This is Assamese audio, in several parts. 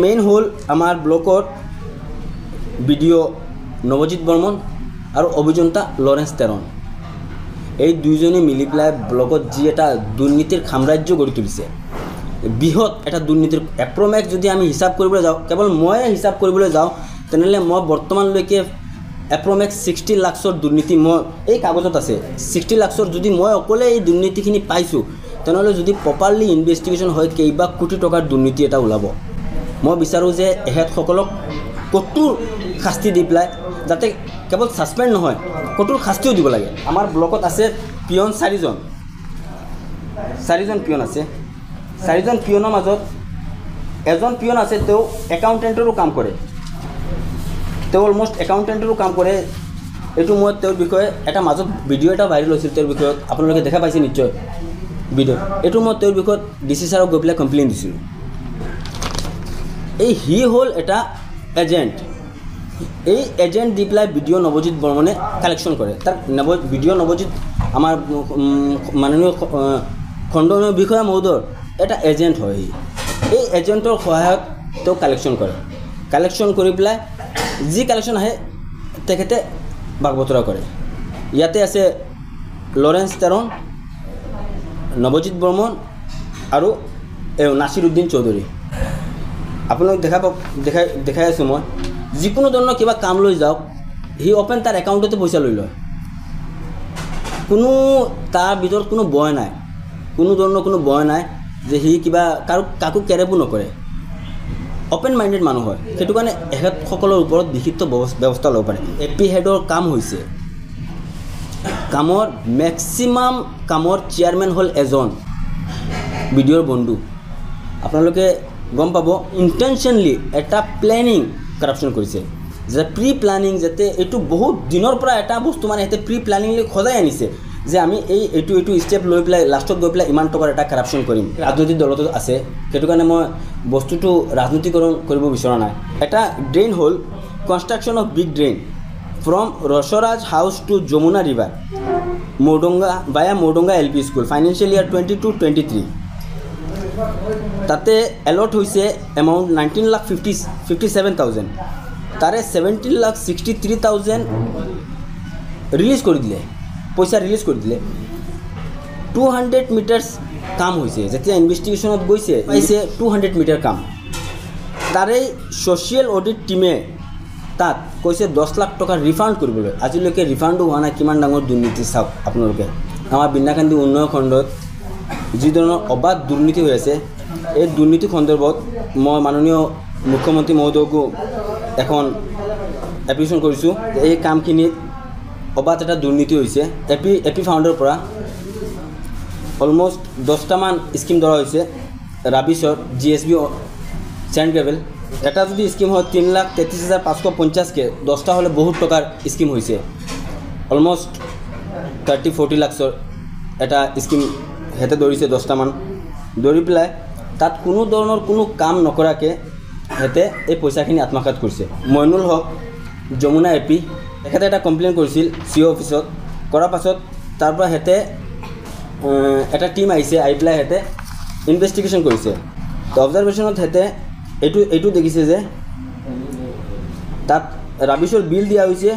মেইন হল আমার ব্লকর ভিডিও নবজিৎ বর্মন আর অভিযন্তা লরেন্স তেরন এই দুইজনে মিলি পেলাই ব্লকত যি এটা দুর্নীতির সাম্রাজ্য গড়ি তুলিছে বৃহৎ এটা দুর্নীতির এপ্রোম্যাক্স যদি আমি হিসাব কৰিবলৈ যাওঁ কেৱল মই হিসাব কৰিবলৈ যাওঁ তেনেহ'লে মই বৰ্তমানলৈকে এপ্ৰোম্যাক্স 60 লাখৰ দুৰ্নীতি মই এই কাগজত আছে 60 লাখৰ যদি মই অকলে এই দুৰ্নীতিখিনি পাইছোঁ তেনেহ'লে যদি প্ৰপাৰলি ইনভেষ্টিগেশ্যন হয় কেইবা কোটি টকাৰ দুৰ্নীতি এটা ওলাব মই বিচাৰোঁ যে এহেতসকলক কঠোৰ শাস্তি দি পেলাই যাতে কেৱল সাসপেন্ড নহয় কঠোৰ শাস্তিও দিব লাগে আমাৰ ব্লকত আছে পিয়ন 4জন পিয়ন আছে 4জন পিয়নৰ মাজত এজন পিয়ন আছে তেওঁ একাউণ্টেণ্টৰো কাম কৰে তেওঁ অলমোষ্ট একাউণ্টেণ্টৰো কাম কৰে এইটো মই তেওঁৰ বিষয়ে এটা মাজত ভিডিঅ' এটা ভাইৰেল হৈছিল তেওঁৰ বিষয়ত আপোনালোকে দেখা পাইছে নিশ্চয় ভিডিঅ' এইটো মই তেওঁৰ বিষয়ত ডিচি ছাৰক গৈ পেলাই কমপ্লেইন দিছিলোঁ এই হি হ'ল এটা এজেণ্ট এই এজেণ্ট দি পেলাই ভিডিঅ' নৱজিৎ বৰ্মনে কালেকশ্যন কৰে তাৰ ভিডিঅ' নৱজিৎ আমাৰ মাননীয় খণ্ডনীয় বিষয়া মহোদয়ৰ এটা এজেণ্ট হয় এই এজেণ্টৰ সহায়ত তেওঁ কালেকশ্যন কৰি পেলাই যি কালেকশ্যন আহে তেখেতে ভাগ বতৰা কৰে ইয়াতে আছে লৰেন্স তেৰন নৱজিৎ বৰ্মন আৰু নাছিৰুদ্দিন চৌধুৰী আপোনালোক দেখাই আছোঁ মই যিকোনো ধৰণৰ কিবা কাম লৈ যাওক হি অপেন তাৰ একাউণ্টতে পইচা লৈ লয় কোনো তাৰ ভিতৰত কোনো বয় নাই কোনো ধৰণৰ কোনো বয় নাই যে হি কিবা কাকো কেৰেবো নকৰে অপেন মাইণ্ডেড মানুহ হয় সেইটো কাৰণে এহেতসকলৰ ওপৰত বিহিত ব্যৱস্থা ল'ব পাৰে এপি হেডৰ কাম হৈছে কামৰ মেক্সিমাম কামৰ চেয়াৰমেন হ'ল এজন ভিডিঅ'ৰ বন্ধু আপোনালোকে গম পাব ইণ্টেনশ্যনলি এটা প্লেনিং কৰাপশ্যন কৰিছে যে প্ৰি প্লানিং যাতে এইটো বহুত দিনৰ পৰা এটা বস্তু মানে এতে প্ৰি প্লানিংলি সজাই আনিছে যে আমি এইটো ষ্টেপ লৈ পেলাই লাষ্টত গৈ পেলাই ইমান টকাৰ এটা কৰাপশ্যন কৰিম ৰাজনৈতিক দলতো আছে সেইটো কাৰণে মই বস্তুটো ৰাজনীতিকৰণ কৰিব বিচৰা নাই এটা ড্ৰেইন হ'ল construction of big drain from Rasraj house to Jamuna river Moudanga LP school financial year 22-23 তাতে এলট হৈছে এমাউণ্ট 19,57,000 তাৰে 17,63,000 ৰিলিজ কৰি দিলে পইচা ৰিলিজ কৰি দিলে 200 মিটাৰ্ছ কাম হৈছে যেতিয়া ইনভেষ্টিগেশ্যনত গৈছে পাইছে 200 মিটাৰ কাম তাৰে ছ'চিয়েল অডিট টিমে তাত কৈছে 10 লাখ টকা ৰিফাণ্ড কৰিবলৈ আজিলৈকে ৰিফাণ্ডো হোৱা নাই কিমান ডাঙৰ দুৰ্নীতি চাওক আপোনালোকে আমাৰ বিনাকান্দি উন্নয়ন খণ্ডত যি ধৰণৰ অবাধ দুৰ্নীতি হৈ আছে এই দুৰ্নীতি সন্দৰ্ভত মই মাননীয় মুখ্যমন্ত্ৰী মহোদয়কো এখন এপ্লিকেশ্যন কৰিছোঁ এই কামখিনিত অবাধ এটা দুৰ্নীতি হৈছে এপি ফাউণ্ডৰ পৰা অলমোষ্ট 10টামান স্কিম ধৰা হৈছে ৰাবিছৰ GSB চেণ্ড গ্ৰেভেল এটা যদি স্কিম হয় 3,33,550কে 10টা হ'লে বহুত টকাৰ স্কিম হৈছে অলমোষ্ট 30-40 লাখৰ এটা স্কিম হেতে ধৰিছে 10টামান ধৰি পেলাই তাত কোনো ধৰণৰ কোনো কাম নকৰাকৈ হেতে এই পইচাখিনি আত্মসাৎ কৰিছে মইনুল হক যমুনা AP তেখেতে এটা কমপ্লেইন কৰিছিল CO অফিচত কৰাৰ পাছত তাৰ পৰা হেতে এটা টিম আহিছে আহি পেলাই হেতে ইনভেষ্টিগেশ্যন কৰিছে তো অবজাৰভেশ্যনত হেতে এইটো দেখিছে যে তাত ৰাবিছৰ বিল দিয়া হৈছে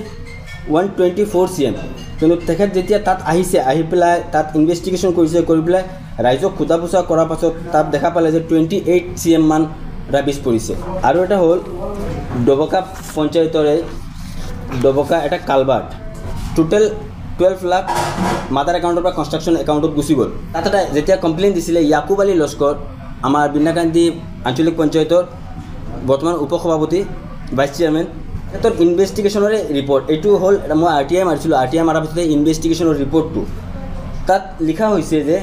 124 CM কিন্তু তেখেত যেতিয়া তাত আহিছে আহি পেলাই তাত ইনভেষ্টিগেশ্যন কৰিছে কৰি পেলাই ৰাইজক সোধা পোছা কৰাৰ পাছত তাত দেখা পালে যে 28 CM মান ৰাবিছ পৰিছে আৰু এটা হ'ল ডবকা পঞ্চায়তৰে ডবকা এটা কালভাৰ্ট টোটেল 12 লাখ মাদাৰ একাউণ্টৰ পৰা কনষ্ট্ৰাকশ্যন একাউণ্টত গুচি গ'ল তাত এটা যেতিয়া কমপ্লেইন দিছিলে ইয়াকুব আলী লস্কৰ আমাৰ বিনাকান্দি আঞ্চলিক পঞ্চায়তৰ বৰ্তমান উপসভাপতি ভাইচ চেয়াৰমেন তেখেতৰ ইনভেষ্টিগেশ্যনৰে ৰিপৰ্ট এইটো হ'ল মই RTI মাৰিছিলোঁ RTI মাৰাৰ পিছতে ইনভেষ্টিগেশ্যনৰ ৰিপৰ্টটো তাত লিখা হৈছে যে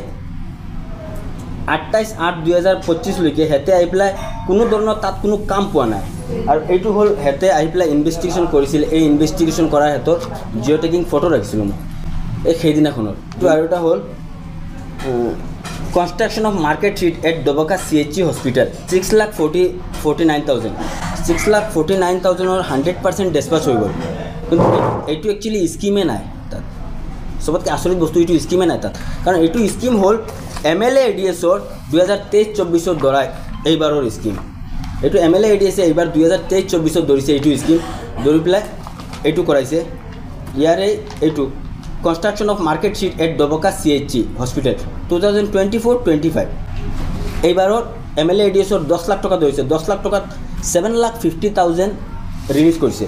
28/8/2025লৈকে হেতে আহি পেলাই কোনো ধৰণৰ তাত কোনো কাম পোৱা নাই আৰু এইটো হ'ল হেতে আহি পেলাই ইনভেষ্টিগেশ্যন কৰিছিল এই ইনভেষ্টিগেশ্যন কৰাৰ ক্ষেত্ৰত জিঅ' টেকিং ফটো ৰাখিছিলোঁ মই এই সেইদিনাখনৰ তো আৰু এটা হ'ল construction of market street at Doboka CHC hospital 6,49,000 6,49,000ৰ 100% ডেছপাচ হৈ গ'ল কিন্তু এইটো একচুৱেলি স্কিমে নাই তাত সবতকৈ আচৰিত বস্তু এইটো স্কিমে নাই তাত কাৰণ এইটো স্কিম হ'ল MLA ADSৰ 2023-24 দ্বাৰাই এইবাৰৰ স্কিম এইটো MLA ADS এইবাৰ 2023-24 ধৰিছে এইটো স্কিম ধৰি পেলাই এইটো কৰাইছে ইয়াৰে এইটো construction of market street at Doboka CHC hospital 2024-25 এইবাৰৰ MLA ADSৰ 10 লাখ টকা ধৰিছে 10 লাখ টকাত 7,50,000 ৰিলিজ কৰিছে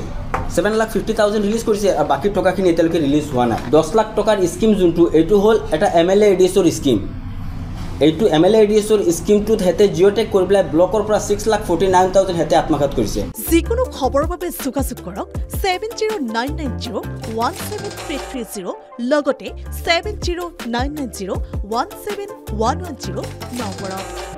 7,50,000 ৰিলিজ কৰিছে আৰু বাকী টকাখিনি এতিয়ালৈকে ৰিলিজ হোৱা নাই 10 লাখ টকাৰ স্কিম যোনটো এইটো হ'ল এটা MLA ADSৰ স্কিম এইটো MLA ADSৰ স্কিমটোত হেতে জিঅ'টেক কৰি পেলাই ব্লকৰ পৰা 6,49,000 হেতে আত্মঘাত কৰিছে যিকোনো খবৰৰ বাবে যোগাযোগ কৰক 7099017330 লগতে 7099017110 নম্বৰত